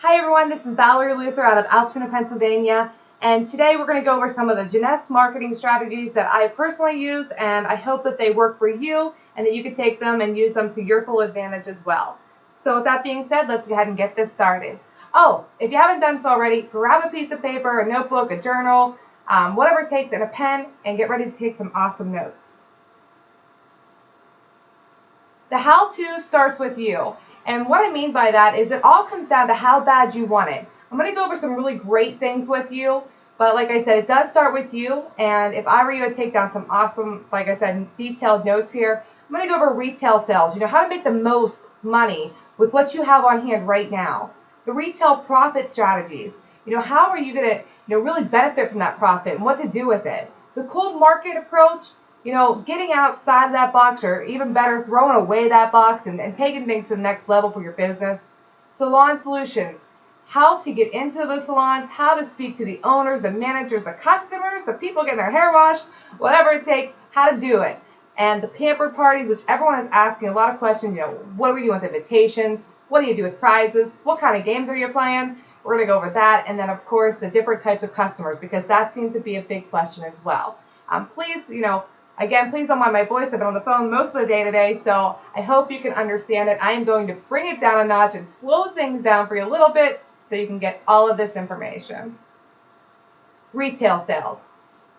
Hi everyone, this is Valerie Luther out of Altoona, Pennsylvania, and today we're going to go over some of the Jeunesse marketing strategies that I personally use, and I hope that they work for you and that you can take them and use them to your full advantage as well. So with that being said, let's go ahead and get this started. Oh, if you haven't done so already, grab a piece of paper, a notebook, a journal, whatever it takes, and a pen, and get ready to take some awesome notes. The how-to starts with you. And what I mean by that is it all comes down to how bad you want it. I'm going to go over some really great things with you, but like I said, it does start with you. And if I were you, I'd take down some awesome, like I said, detailed notes here. I'm going to go over retail sales, how to make the most money with what you have on hand right now. The retail profit strategies, how are you going to, really benefit from that profit and what to do with it. The cold market approach, getting outside of that box, or even better, throwing away that box and taking things to the next level for your business. Salon solutions, how to get into the salons, how to speak to the owners, the managers, the customers, the people getting their hair washed, whatever it takes, how to do it. And the pampered parties, which everyone is asking a lot of questions, what do we do with invitations? What do you do with prizes? What kind of games are you playing? We're going to go over that. And then, of course, the different types of customers, because that seems to be a big question as well. Please, again, please don't mind my voice. I've been on the phone most of the day today, so I hope you can understand it. I am going to bring it down a notch and slow things down for you a little bit so you can get all of this information. Retail sales.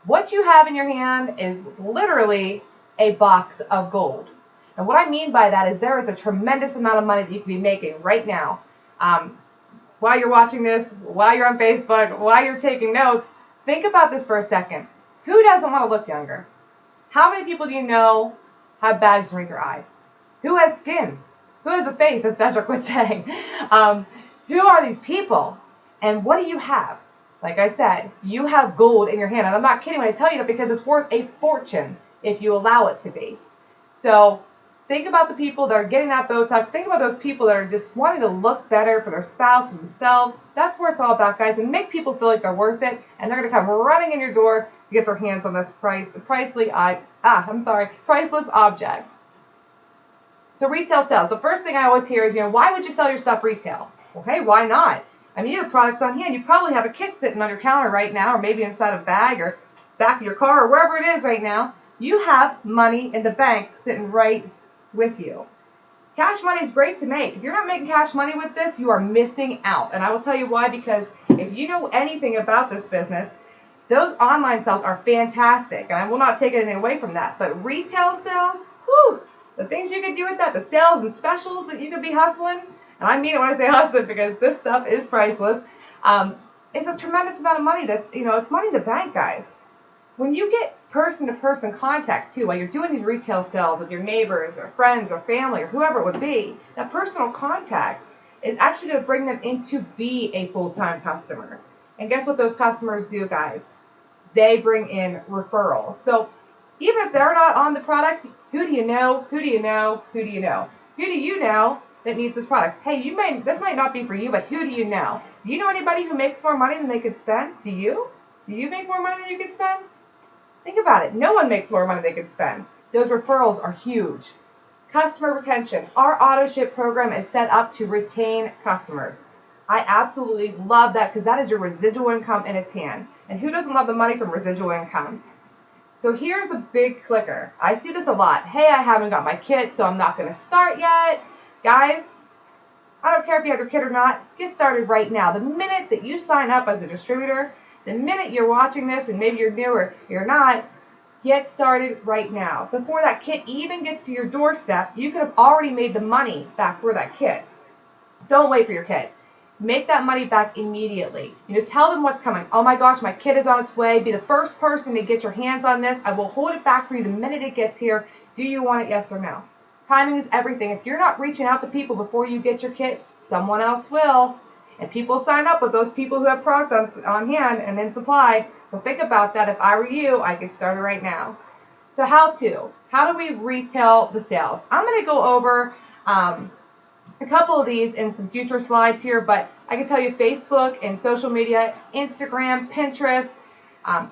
What you have in your hand is literally a box of gold. And what I mean by that is there is a tremendous amount of money that you can be making right now. While you're watching this, while you're on Facebook, while you're taking notes, think about this for a second. Who doesn't want to look younger? How many people do you know have bags underneath their eyes? Who has skin? Who has a face, as Cedric would say? Who are these people? And what do you have? Like I said, you have gold in your hand. And I'm not kidding when I tell you that, because it's worth a fortune if you allow it to be. So think about the people that are getting that Botox. Think about those people that are just wanting to look better for their spouse, for themselves. That's what it's all about, guys. And make people feel like they're worth it. And they're going to come running in your door to get their hands on this priceless object. So retail sales. The first thing I always hear is, why would you sell your stuff retail? Well, hey, why not? I mean, you have products on hand. You probably have a kit sitting on your counter right now, or maybe inside a bag or back of your car, or wherever it is right now. You have money in the bank sitting right with you. Cash money is great to make. If you're not making cash money with this, you are missing out. And I will tell you why, because if you know anything about this business, those online sales are fantastic, and I will not take anything away from that. But retail sales, whew, the things you can do with that, the sales and specials that you could be hustling, and I mean it when I say hustling, because this stuff is priceless. It's a tremendous amount of money. That's, it's money in the bank, guys. When you get person-to-person contact, too, while you're doing these retail sales with your neighbors or friends or family or whoever it would be, that personal contact is actually going to bring them in to be a full-time customer. And guess what those customers do, guys? They bring in referrals. So even if they're not on the product, who do you know? Who do you know? Who do you know? Who do you know that needs this product? Hey, this might not be for you, but who do you know? Do you know anybody who makes more money than they could spend? Do you? Do you make more money than you could spend? Think about it. No one makes more money than they could spend. Those referrals are huge. Customer retention. Our auto ship program is set up to retain customers. I absolutely love that, because that is your residual income in its hand. And who doesn't love the money from residual income? So here's a big clicker. I see this a lot. Hey, I haven't got my kit, so I'm not going to start yet. Guys, I don't care if you have your kit or not. Get started right now. The minute that you sign up as a distributor, the minute you're watching this, and maybe you're new or you're not, get started right now. Before that kit even gets to your doorstep, you could have already made the money back for that kit. Don't wait for your kit. Make that money back immediately. Tell them what's coming. Oh my gosh, my kit is on its way. Be the first person to get your hands on this. I will hold it back for you the minute it gets here. Do you want it, yes or no? Timing is everything. If you're not reaching out to people before you get your kit, someone else will. And people sign up with those people who have products on hand and in supply. So think about that. If I were you, I'd get started right now. So how do we retail the sales? I'm going to go over a couple of these in some future slides here, but I can tell you Facebook and social media, Instagram, Pinterest,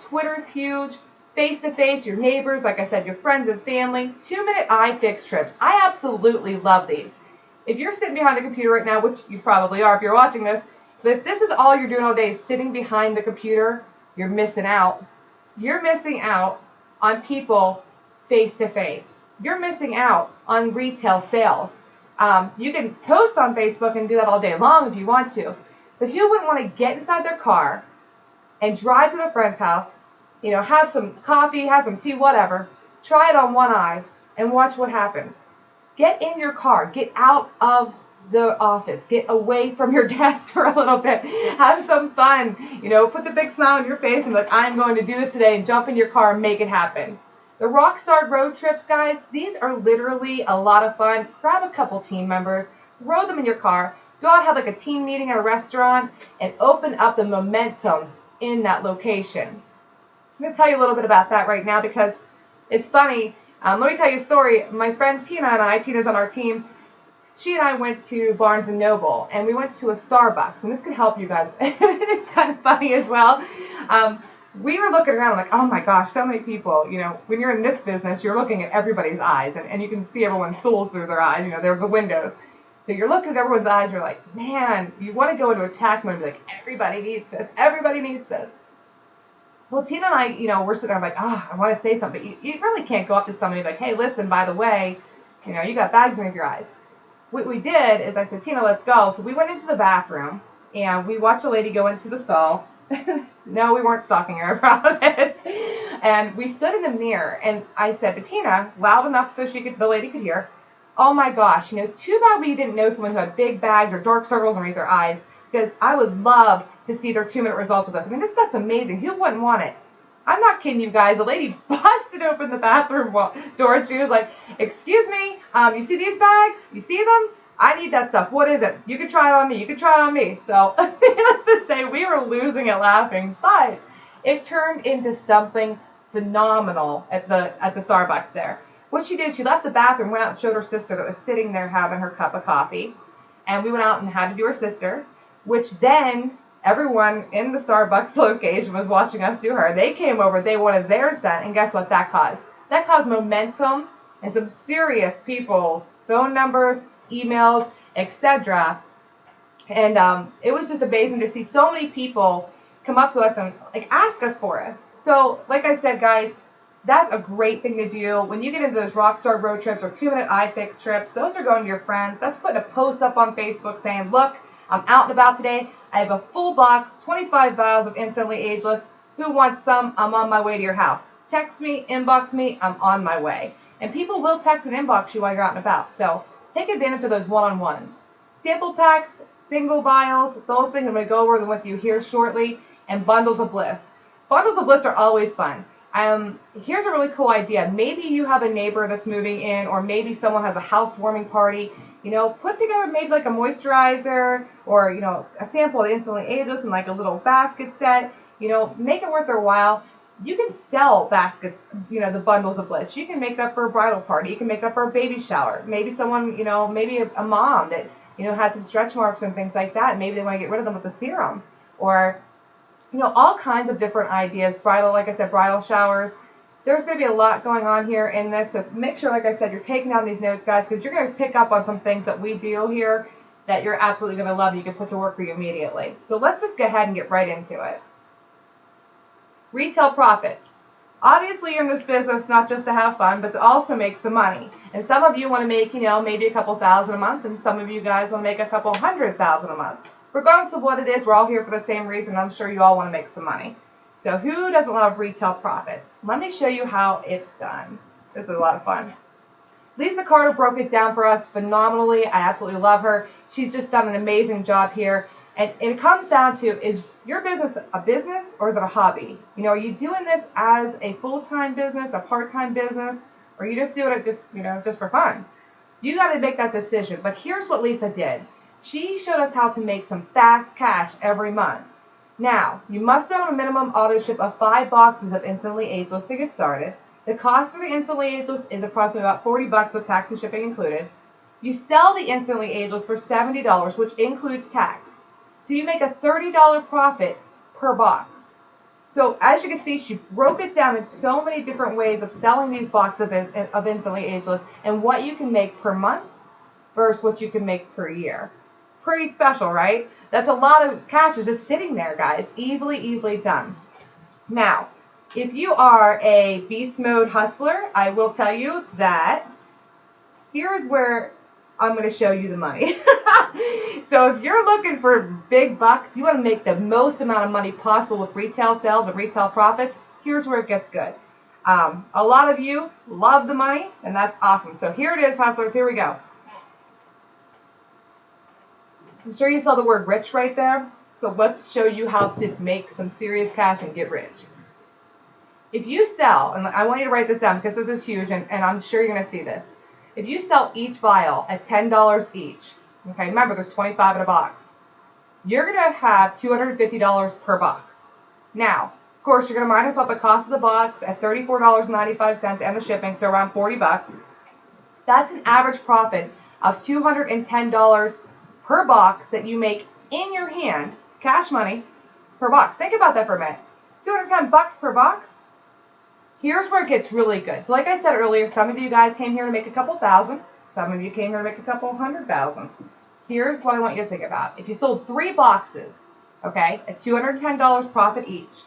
Twitter's huge, face-to-face, your neighbors, like I said, your friends and family, 2-minute eye fix trips. I absolutely love these. If you're sitting behind the computer right now, which you probably are if you're watching this, But if this is all you're doing all day, sitting behind the computer, you're missing out. You're missing out on people face to face. You're missing out on retail sales. You can post on Facebook and do that all day long if you want to. But who wouldn't want to get inside their car and drive to their friend's house, have some coffee, have some tea, whatever, try it on one eye, and watch what happens. Get in your car. Get out of the office. Get away from your desk for a little bit. Have some fun. Put the big smile on your face and be like, I'm going to do this today, and jump in your car and make it happen. The Rockstar road trips, guys, these are literally a lot of fun. Grab a couple team members, throw them in your car, go out, have like a team meeting at a restaurant, and open up the momentum in that location. I'm going to tell you a little bit about that right now because it's funny. Let me tell you a story. My friend Tina and I, Tina's on our team, she and I went to Barnes & Noble, and we went to a Starbucks, and this could help you guys. It's kind of funny as well. We were looking around like, oh my gosh, so many people. When you're in this business, you're looking at everybody's eyes, and you can see everyone's souls through their eyes. They're the windows. So you're looking at everyone's eyes, you're like, man, you want to go into attack mode and be like, everybody needs this, everybody needs this. Well, Tina and I, we're sitting there like, I want to say something. But you really can't go up to somebody like, hey, listen, by the way, you got bags underneath your eyes. What we did is I said, Tina, let's go. So we went into the bathroom, and we watched a lady go into the stall. No, we weren't stalking her, I promise. And we stood in the mirror, and I said to Tina, loud enough so the lady could hear, oh my gosh, too bad we didn't know someone who had big bags or dark circles underneath their eyes, because I would love to see their 2-minute results with us. I mean, this stuff's amazing. Who wouldn't want it? I'm not kidding you guys. The lady busted open the bathroom door, and she was like, excuse me, you see these bags? You see them? I need that stuff. What is it? You can try it on me. You can try it on me. So let's just say we were losing it laughing, but it turned into something phenomenal at the Starbucks there. What she did, she left the bathroom, went out and showed her sister that was sitting there having her cup of coffee, and we went out and had to do her sister, which then everyone in the Starbucks location was watching us do her. They came over, they wanted theirs done, and guess what that caused? That caused momentum and some serious people's phone numbers, emails, etc. And it was just amazing to see so many people come up to us and ask us for it. So, like I said, guys, that's a great thing to do. When you get into those Rockstar road trips or 2-minute iFix trips, those are going to your friends. That's putting a post up on Facebook saying, look, I'm out and about today. I have a full box, 25 vials of Instantly Ageless. Who wants some? I'm on my way to your house. Text me, inbox me, I'm on my way. And people will text and inbox you while you're out and about. So take advantage of those one-on-ones. Sample packs, single vials, those things I'm going to go over them with you here shortly, and bundles of bliss. Bundles of bliss are always fun. Here's a really cool idea. Maybe you have a neighbor that's moving in, or maybe someone has a housewarming party. Put together maybe like a moisturizer or, a sample of Instantly Ageless and like a little basket set. Make it worth their while. You can sell baskets, the bundles of bliss. You can make that for a bridal party. You can make that for a baby shower. Maybe someone, maybe a mom that, had some stretch marks and things like that. Maybe they want to get rid of them with a serum. Or, all kinds of different ideas. Bridal, like I said, bridal showers. There's going to be a lot going on here in this, so make sure, like I said, you're taking down these notes, guys, because you're going to pick up on some things that we do here that you're absolutely going to love and you can put to work for you immediately. So let's just go ahead and get right into it. Retail profits. Obviously, you're in this business not just to have fun, but to also make some money. And some of you want to make, maybe a couple $1,000 a month, and some of you guys want to make a couple $100,000 a month. Regardless of what it is, we're all here for the same reason. I'm sure you all want to make some money. So who doesn't love retail profits? Let me show you how it's done. This is a lot of fun. Lisa Carter broke it down for us phenomenally. I absolutely love her. She's just done an amazing job here. And it comes down to, is your business a business or is it a hobby? Are you doing this as a full-time business, a part-time business, or are you just doing it just for fun? You got to make that decision. But here's what Lisa did. She showed us how to make some fast cash every month. Now, you must own a minimum auto ship of 5 boxes of Instantly Ageless to get started. The cost for the Instantly Ageless is approximately about $40 with tax and shipping included. You sell the Instantly Ageless for $70, which includes tax. So you make a $30 profit per box. So as you can see, she broke it down in so many different ways of selling these boxes of Instantly Ageless and what you can make per month versus what you can make per year. Pretty special, right? That's a lot of cash is just sitting there, guys. Easily done. Now, if you are a beast mode hustler, I will tell you that here's where I'm going to show you the money. So if you're looking for big bucks, you want to make the most amount of money possible with retail sales and retail profits, here's where it gets good. A lot of you love the money, and that's awesome. So here it is, hustlers. Here we go. I'm sure you saw the word rich right there. So let's show you how to make some serious cash and get rich. If you sell, and I want you to write this down because this is huge, and I'm sure you're going to see this. If you sell each vial at $10 each, okay, remember there's 25 in a box, you're going to have $250 per box. Now, of course, you're going to minus off the cost of the box at $34.95 and the shipping, so around 40 bucks. That's an average profit of $210 per box that you make in your hand, cash money, per box. Think about that for a minute. 210 bucks per box. Here's where it gets really good. So like I said earlier, some of you guys came here to make a couple thousand. Some of you came here to make a couple 100,000. Here's what I want you to think about. If you sold 3 boxes, okay, at $210 profit each,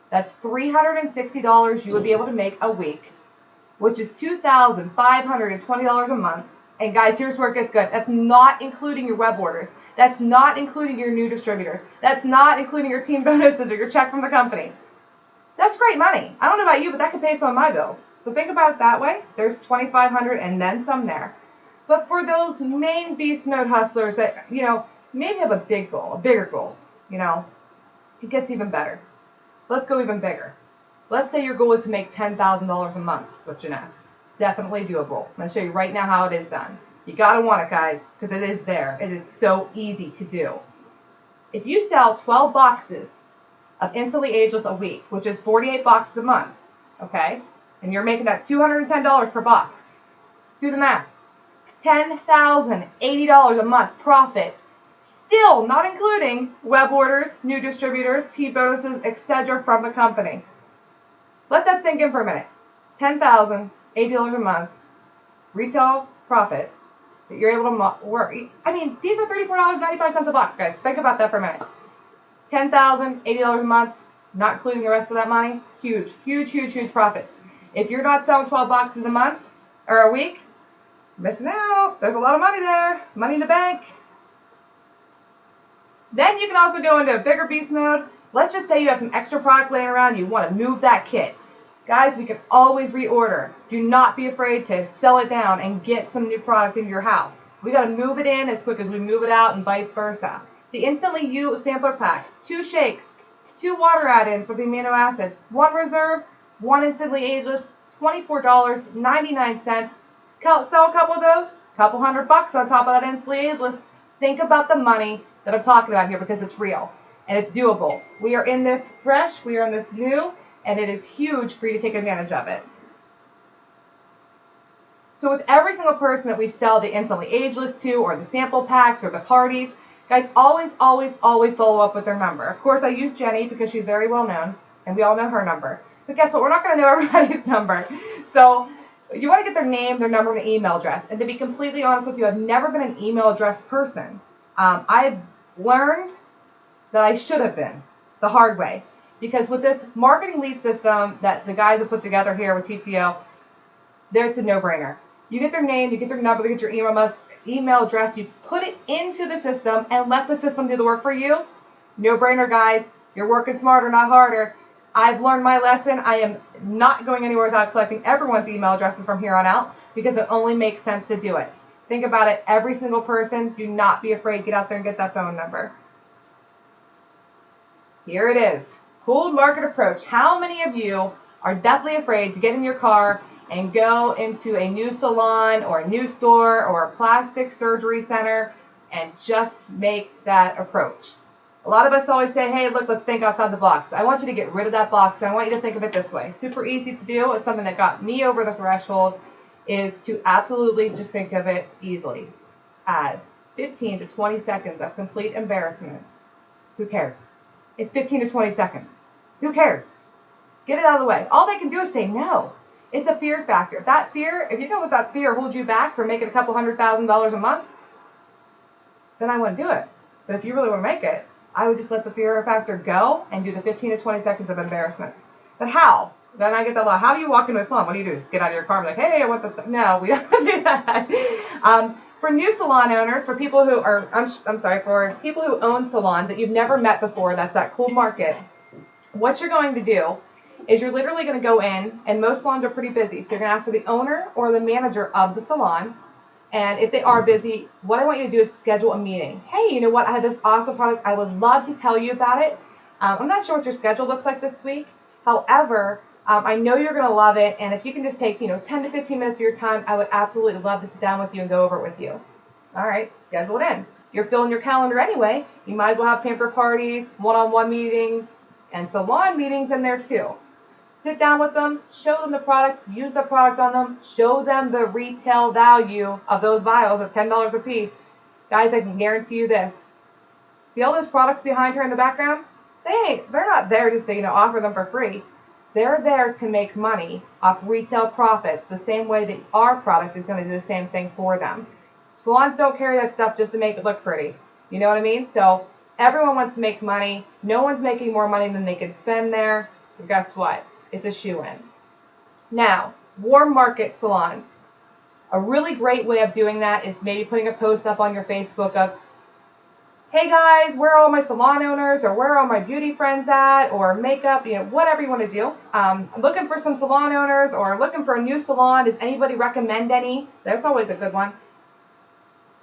that's $360 you would be able to make a week, which is $2,520 a month. And guys, here's where it gets good. That's not including your web orders. That's not including your new distributors. That's not including your team bonuses or your check from the company. That's great money. I don't know about you, but that could pay some of my bills. So think about it that way. There's $2,500 and then some there. But for those main beast mode hustlers that, you know, maybe have a big goal, a bigger goal, you know, it gets even better. Let's go even bigger. Let's say your goal is to make $10,000 a month with Jeunesse. Definitely doable. I'm going to show you right now how it is done. You got to want it, guys, because it is there. It is so easy to do. If you sell 12 boxes of Instantly Ageless a week, which is 48 boxes a month, okay, and you're making that $210 per box, do the math. $10,080 a month profit, still not including web orders, new distributors, team bonuses, etc. from the company. Let that sink in for a minute. $10,080 a month retail profit that you're able to work. I mean, these are $34.95 a box, guys. Think about that for a minute. $10,080 a month, not including the rest of that money. Huge, huge, huge, huge profits. If you're not selling 12 boxes a month or a week, missing out. There's a lot of money there. Money in the bank. Then you can also go into a bigger beast mode. Let's just say you have some extra product laying around. You want to move that kit. Guys, we can always reorder. Do not be afraid to sell it down and get some new product into your house. We got to move it in as quick as we move it out and vice versa. The Instantly You sampler pack, 2 shakes, 2 water add-ins with the amino acids, 1 reserve, 1 Instantly Ageless, $24.99. Sell a couple of those, couple $100 on top of that Instantly Ageless. Think about the money that I'm talking about here because it's real and it's doable. We are in this fresh, we are in this new, and it is huge for you to take advantage of it. So with every single person that we sell the Instantly Ageless to, or the sample packs, or the parties, guys, always, always, always follow up with their number. Of course, I use Jenny because she's very well known, and we all know her number. But guess what? We're not going to know everybody's number. So you want to get their name, their number, and email address. And to be completely honest with you, I've never been an email address person. I've learned that I should have been the hard way. Because with this marketing lead system that the guys have put together here with TTO, it's a no-brainer. You get their name, you get their number, you get your email address, you put it into the system and let the system do the work for you. No-brainer, guys. You're working smarter, not harder. I've learned my lesson. I am not going anywhere without collecting everyone's email addresses from here on out because it only makes sense to do it. Think about it. Every single person, do not be afraid. Get out there and get that phone number. Here it is. Cold market approach. How many of you are deathly afraid to get in your car and go into a new salon or a new store or a plastic surgery center and just make that approach? A lot of us always say, hey, look, let's think outside the box. I want you to get rid of that box. I want you to think of it this way. Super easy to do. It's something that got me over the threshold, is to absolutely just think of it easily as 15 to 20 seconds of complete embarrassment. Who cares? It's 15 to 20 seconds. Who cares? Get it out of the way. All they can do is say no. It's a fear factor. That fear, if you know what that fear holds you back from making a couple $100,000 a month, then I wouldn't do it. But if you really want to make it, I would just let the fear factor go and do the 15 to 20 seconds of embarrassment. But how? Then I get that law. How do you walk into a salon? What do? Just get out of your car and be like, hey, I want this stuff. No, we don't do that. For new salon owners, for people who are, for people who own salons that you've never met before, that's that cold market, what you're going to do is you're literally going to go in, and most salons are pretty busy, so you're going to ask for the owner or the manager of the salon, and if they are busy, what I want you to do is schedule a meeting. Hey, you know what? I have this awesome product. I would love to tell you about it. I'm not sure what your schedule looks like this week. However, I know you're going to love it, and if you can just take 10 to 15 minutes of your time, I would absolutely love to sit down with you and go over it with you. All right, schedule it in. You're filling your calendar anyway. You might as well have pamper parties, one-on-one meetings, and salon meetings in there too. Sit down with them, show them the product, use the product on them, show them the retail value of those vials at $10 a piece. Guys, I can guarantee you this. See all those products behind her in the background? They're not there just to offer them for free. They're there to make money off retail profits the same way that our product is going to do the same thing for them. Salons don't carry that stuff just to make it look pretty. You know what I mean? So everyone wants to make money. No one's making more money than they can spend there. So guess what? It's a shoo-in. Now, warm market salons. A really great way of doing that is maybe putting a post up on your Facebook of, hey guys, where are all my salon owners, or where are all my beauty friends at, or makeup, whatever you want to do. I'm looking for some salon owners, or looking for a new salon. Does anybody recommend any? That's always a good one.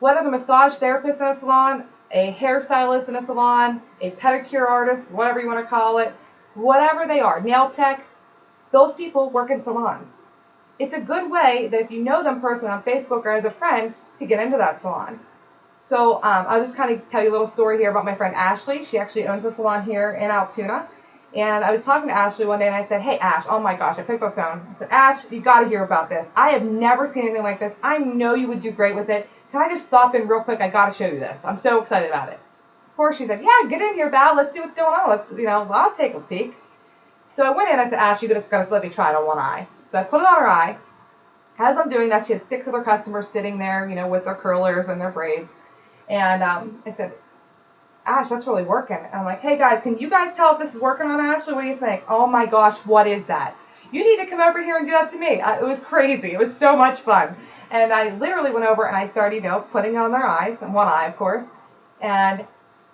Whether the massage therapist in a salon, a hairstylist in a salon, a pedicure artist, whatever you want to call it, whatever they are, nail tech, those people work in salons. It's a good way that if you know them personally on Facebook or as a friend to get into that salon. So I'll just kind of tell you a little story here about my friend Ashley. She actually owns a salon here in Altoona. And I was talking to Ashley one day and I said, hey Ash, oh my gosh, I picked up the phone. I said, Ash, you got to hear about this. I have never seen anything like this. I know you would do great with it. Can I just stop in real quick? I got to show you this. I'm so excited about it. Of course, she said, yeah, get in here, Val. Let's see what's going on. I'll take a peek. So I went in, I said, Ash, you just got to let me try it on one eye. So I put it on her eye. As I'm doing that, she had 6 other customers sitting there, with their curlers and their braids. And I said, Ash, that's really working. And I'm like, hey guys, can you guys tell if this is working on Ashley? What do you think? Oh my gosh, what is that? You need to come over here and do that to me. It was crazy. It was so much fun. And I literally went over and I started, putting on their eyes, and one eye, of course. And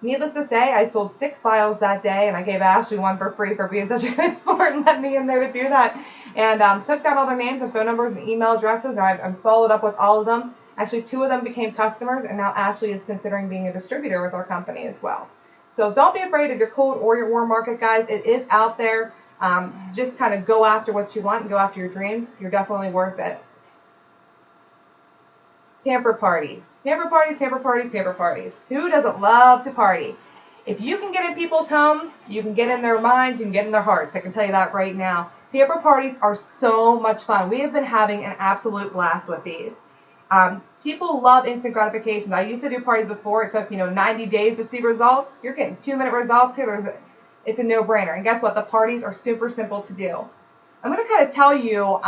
needless to say, I sold 6 vials that day, and I gave Ashley one for free for being such a good sport and letting me in there to do that. And took down all their names and phone numbers and email addresses, and I've followed up with all of them. Actually, 2 of them became customers, and now Ashley is considering being a distributor with our company as well. So don't be afraid of your cold or your warm market, guys. It is out there. Just kind of go after what you want and go after your dreams. You're definitely worth it. Pamper parties. Pamper parties, pamper parties, pamper parties. Who doesn't love to party? If you can get in people's homes, you can get in their minds, you can get in their hearts. I can tell you that right now. Pamper parties are so much fun. We have been having an absolute blast with these. People love instant gratification. I used to do parties before. It took, 90 days to see results. You're getting 2-minute results here. It's a no-brainer. And guess what? The parties are super simple to do. I'm going to kind of tell you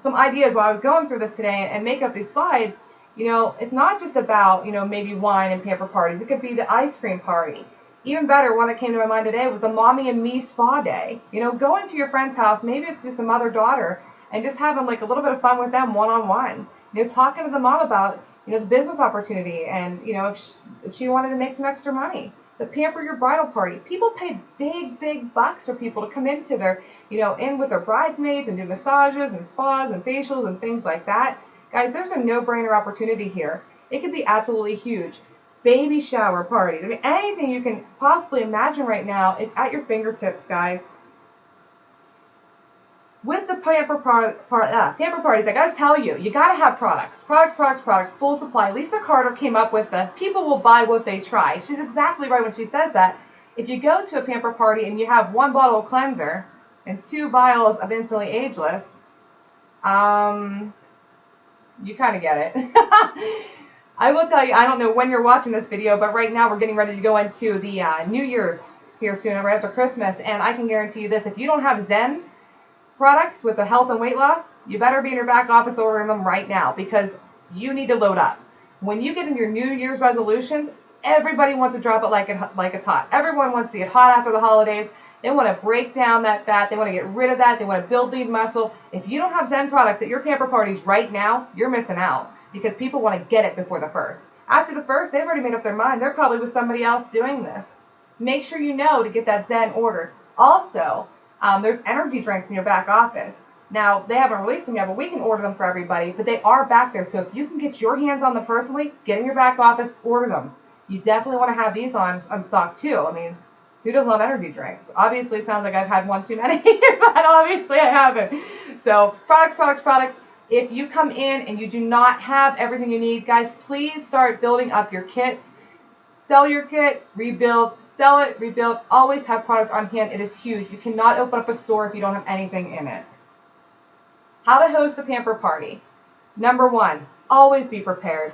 some ideas while I was going through this today and make up these slides. It's not just about, maybe wine and pamper parties. It could be the ice cream party. Even better, one that came to my mind today was the Mommy and Me Spa Day. Going to your friend's house, maybe it's just a mother-daughter, and just having like a little bit of fun with them one-on-one. Talking to the mom about, the business opportunity and, if she wanted to make some extra money. The Pamper Your Bridal Party. People pay big, big bucks for people to come into their, in with their bridesmaids and do massages and spas and facials and things like that. Guys, there's a no-brainer opportunity here. It could be absolutely huge. Baby shower parties. I mean, anything you can possibly imagine right now, it's at your fingertips, guys. With the pamper parties, I got to tell you, you got to have products, full supply. Lisa Carter came up with the people will buy what they try. She's exactly right when she says that. If you go to a pamper party and you have 1 bottle of cleanser and 2 vials of Instantly Ageless, you kind of get it. I will tell you, I don't know when you're watching this video, but right now we're getting ready to go into the New Year's here soon, right after Christmas, and I can guarantee you this, if you don't have Zen products with the health and weight loss, you better be in your back office ordering them right now because you need to load up. When you get in your New Year's resolutions, everybody wants to drop it like it's hot. Everyone wants to get hot after the holidays. They want to break down that fat. They want to get rid of that. They want to build lean muscle. If you don't have Zen products at your pamper parties right now, you're missing out because people want to get it before the first. After the first, they've already made up their mind. They're probably with somebody else doing this. Make sure you know to get that Zen ordered. Also, there's energy drinks in your back office. Now, they haven't released them yet, but we can order them for everybody. But they are back there, so if you can get your hands on them personally, get in your back office, order them. You definitely want to have these on stock too. I mean, who doesn't love energy drinks? Obviously, it sounds like I've had one too many, but obviously I haven't. So, products. If you come in and you do not have everything you need, guys, please start building up your kits. Sell your kit, rebuild, sell it, rebuild. Always have product on hand. It is huge. You cannot open up a store if you don't have anything in it. How to host a pamper party. Number one, always be prepared.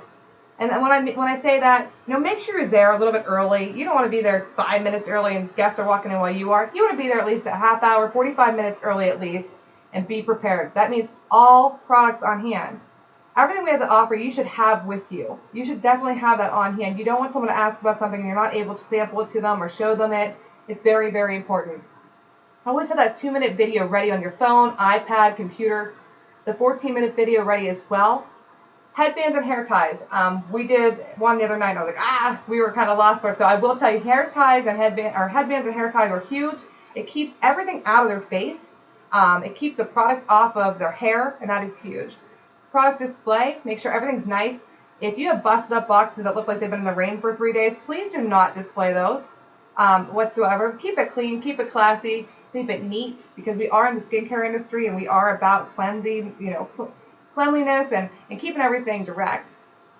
And when I say that, make sure you're there a little bit early. You don't want to be there 5 minutes early and guests are walking in while you are. You want to be there at least a half hour, 45 minutes early at least, and be prepared. That means all products on hand. Everything we have to offer, you should have with you. You should definitely have that on hand. You don't want someone to ask about something and you're not able to sample it to them or show them it. It's very, very important. Always have that 2-minute video ready on your phone, iPad, computer. The 14-minute video ready as well. Headbands and hair ties. We did one the other night. I was like, we were kind of lost for it. So I will tell you, hair ties and headbands and hair ties are huge. It keeps everything out of their face. It keeps the product off of their hair, and that is huge. Product display. Make sure everything's nice. If you have busted up boxes that look like they've been in the rain for 3 days, please do not display those whatsoever. Keep it clean. Keep it classy. Keep it neat, because we are in the skincare industry and we are about cleansing, cleanliness and keeping everything direct.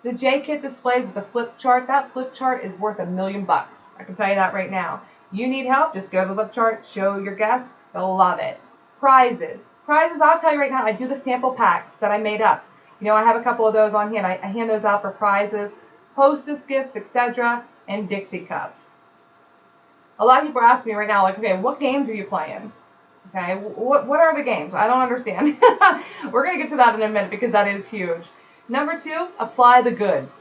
The J kit displayed with the flip chart, that flip chart is worth $1 million. I can tell you that right now. You need help, just go to the flip chart, show your guests, they'll love it. Prizes, I'll tell you right now, I do the sample packs that I made up. I have a couple of those on hand. I hand those out for prizes, hostess gifts, etc., and Dixie cups. A lot of people are asking me right now, like, okay, what games are you playing? Okay, what are the games? I don't understand. We're going to get to that in a minute because that is huge. Number 2, apply the goods.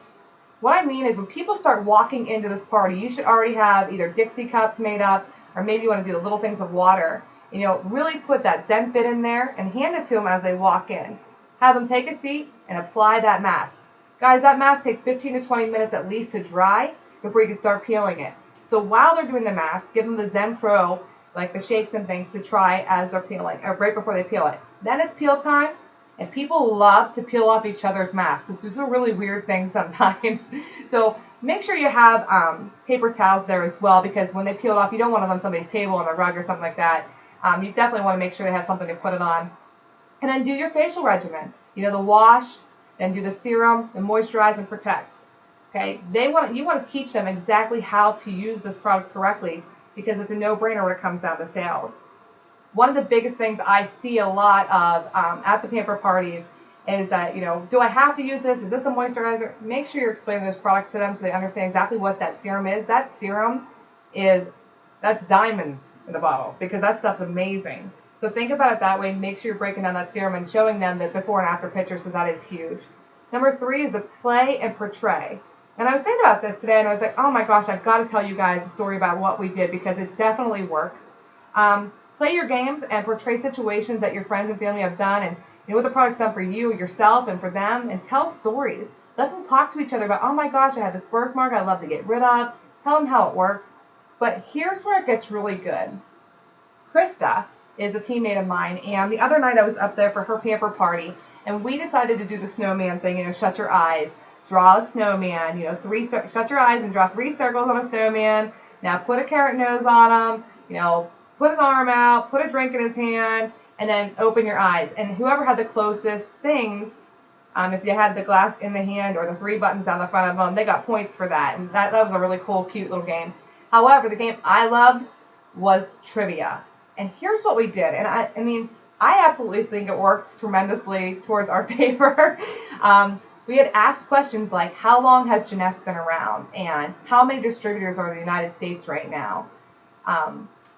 What I mean is when people start walking into this party, you should already have either Dixie cups made up, or maybe you want to do the little things of water. Really put that Zen Fit in there and hand it to them as they walk in. Have them take a seat and apply that mask. Guys, that mask takes 15 to 20 minutes at least to dry before you can start peeling it. So while they're doing the mask, give them the Zen Pro, like the shakes and things, to try as they're peeling, or right before they peel it. Then it's peel time, and people love to peel off each other's masks. It's just a really weird thing sometimes. So make sure you have paper towels there as well, because when they peel it off, you don't want it on somebody's table on a rug or something like that. You definitely want to make sure they have something to put it on. And then do your facial regimen. The wash, then do the serum, the moisturize and protect. Okay, you want to teach them exactly how to use this product correctly, because it's a no-brainer when it comes down to sales. One of the biggest things I see a lot of at the pamper parties is that, do I have to use this? Is this a moisturizer? Make sure you're explaining those products to them so they understand exactly what that serum is. That serum that's diamonds in a bottle, because that stuff's amazing. So think about it that way. Make sure you're breaking down that serum and showing them the before and after pictures, so that is huge. Number 3 is the play and portray. And I was thinking about this today, and I was like, oh my gosh, I've got to tell you guys a story about what we did, because it definitely works. Play your games and portray situations that your friends and family have done, and what the product's done for you, yourself, and for them, and tell stories. Let them talk to each other about, oh my gosh, I have this birthmark I'd love to get rid of. Tell them how it works. But here's where it gets really good. Krista is a teammate of mine, and the other night I was up there for her pamper party, and we decided to do the snowman thing, shut your eyes. Draw a snowman, shut your eyes and draw 3 circles on a snowman. Now put a carrot nose on him, put his arm out, put a drink in his hand, and then open your eyes. And whoever had the closest things, if you had the glass in the hand or the 3 buttons down the front of them, they got points for that. And that was a really cool, cute little game. However, the game I loved was trivia. And here's what we did. And I absolutely think it worked tremendously towards our paper. We had asked questions like, how long has Jeunesse been around? And how many distributors are in the United States right now?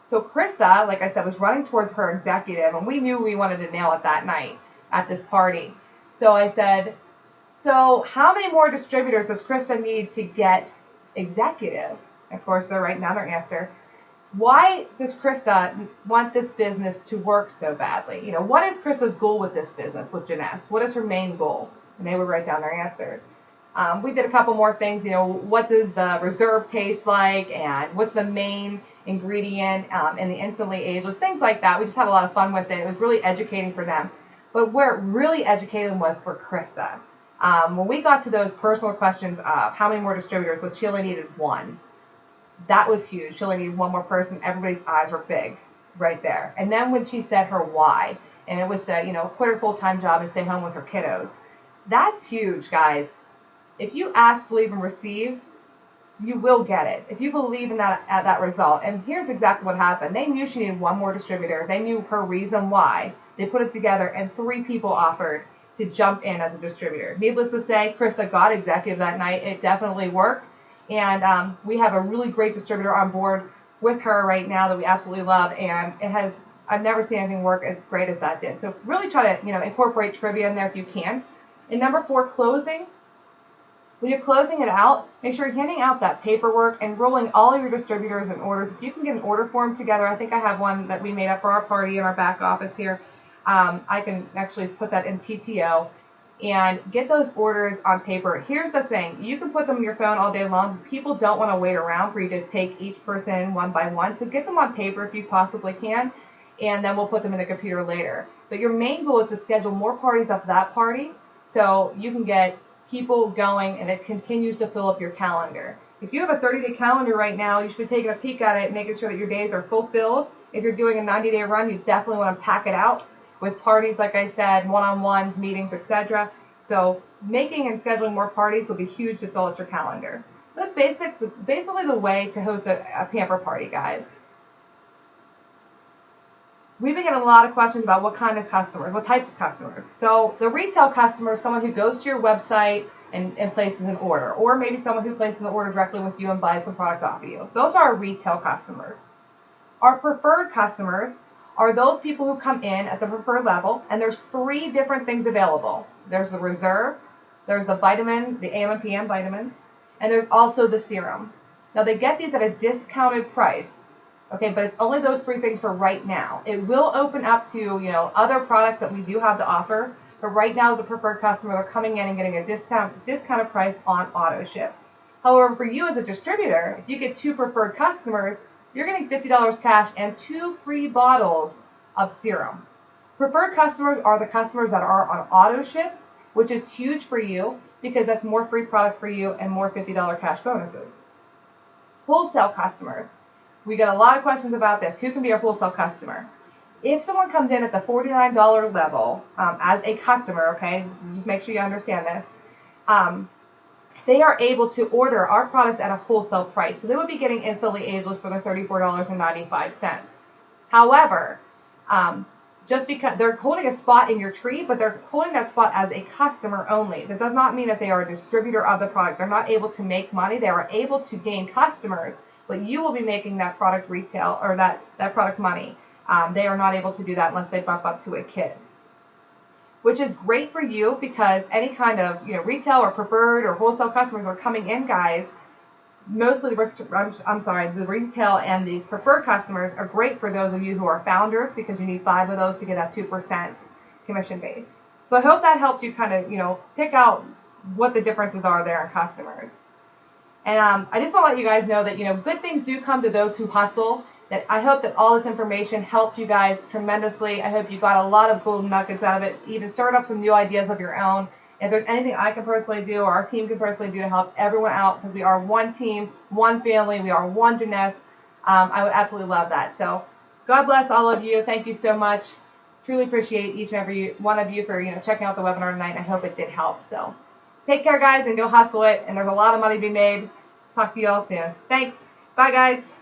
So Krista, like I said, was running towards her executive, and we knew we wanted to nail it that night at this party. So I said, so how many more distributors does Krista need to get executive. Of course, they're writing down their answer. Why does Krista want this business to work so badly? What is Krista's goal with this business, with Jeunesse? What is her main goal? And they would write down their answers. We did a couple more things. What does the reserve taste like, and what's the main ingredient in the instantly ageless, things like that. We just had a lot of fun with it. It was really educating for them. But where it really educated was for Krista. When we got to those personal questions of how many more distributors, which she only needed one, that was huge. She only needed one more person. Everybody's eyes were big right there. And then when she said her why, and it was to, quit her full-time job and stay home with her kiddos, that's huge, guys. If you ask, believe, and receive, you will get it. If you believe in that result. And here's exactly what happened. They knew she needed one more distributor. They knew her reason why. They put it together, and 3 people offered to jump in as a distributor. Needless to say, Krista got executive that night. It definitely worked. And we have a really great distributor on board with her right now that we absolutely love. And I've never seen anything work as great as that did. So really try to, incorporate trivia in there if you can. And number 4, closing. When you're closing it out, make sure you're handing out that paperwork and rolling all of your distributors and orders. If you can get an order form together, I think I have one that we made up for our party in our back office here. I can actually put that in TTO and get those orders on paper. Here's the thing. You can put them in your phone all day long. People don't want to wait around for you to take each person one by one. So get them on paper if you possibly can, and then we'll put them in the computer later. But your main goal is to schedule more parties off that party so you can get people going and it continues to fill up your calendar. If you have a 30-day calendar right now, you should be taking a peek at it, making sure that your days are fulfilled. If you're doing a 90-day run, you definitely want to pack it out with parties, like I said, one-on-ones, meetings, etc. So making and scheduling more parties will be huge to fill out your calendar. That's basically the way to host a pamper party, guys. We've been getting a lot of questions about what kind of customers, what types of customers. So the retail customer is someone who goes to your website and places an order, or maybe someone who places an order directly with you and buys some product off of you. Those are our retail customers. Our preferred customers are those people who come in at the preferred level, and there's 3 different things available. There's the reserve, there's the vitamin, the AM and PM vitamins, and there's also the serum. Now they get these at a discounted price. Okay, but it's only those 3 things for right now. It will open up to, other products that we do have to offer, but right now as a preferred customer, they're coming in and getting a discounted price on auto ship. However, for you as a distributor, if you get 2 preferred customers, you're getting $50 cash and 2 free bottles of serum. Preferred customers are the customers that are on auto ship, which is huge for you because that's more free product for you and more $50 cash bonuses. Wholesale customers. We get a lot of questions about this. Who can be a wholesale customer? If someone comes in at the $49 level as a customer, okay, so just make sure you understand this, they are able to order our products at a wholesale price. So they would be getting instantly ageless for their $34.95. However, just because they're holding a spot in your tree, but they're holding that spot as a customer only. That does not mean that they are a distributor of the product. They're not able to make money. They are able to gain customers, but you will be making that product retail or that product money. They are not able to do that unless they bump up to a kid, which is great for you because any kind of retail or preferred or wholesale customers are coming in, guys. Mostly, the retail and the preferred customers are great for those of you who are founders because you need 5 of those to get that 2% commission base. So I hope that helped you kind of pick out what the differences are there in customers. And I just want to let you guys know that good things do come to those who hustle. That I hope that all this information helped you guys tremendously. I hope you got a lot of golden nuggets out of it. Even start up some new ideas of your own. If there's anything I can personally do or our team can personally do to help everyone out, because we are one team, one family, we are one Jeunesse, I would absolutely love that. So God bless all of you. Thank you so much. Truly appreciate each and every one of you for checking out the webinar tonight. I hope it did help. So take care, guys, and go hustle it. And there's a lot of money to be made. Talk to you all soon. Thanks. Bye, guys.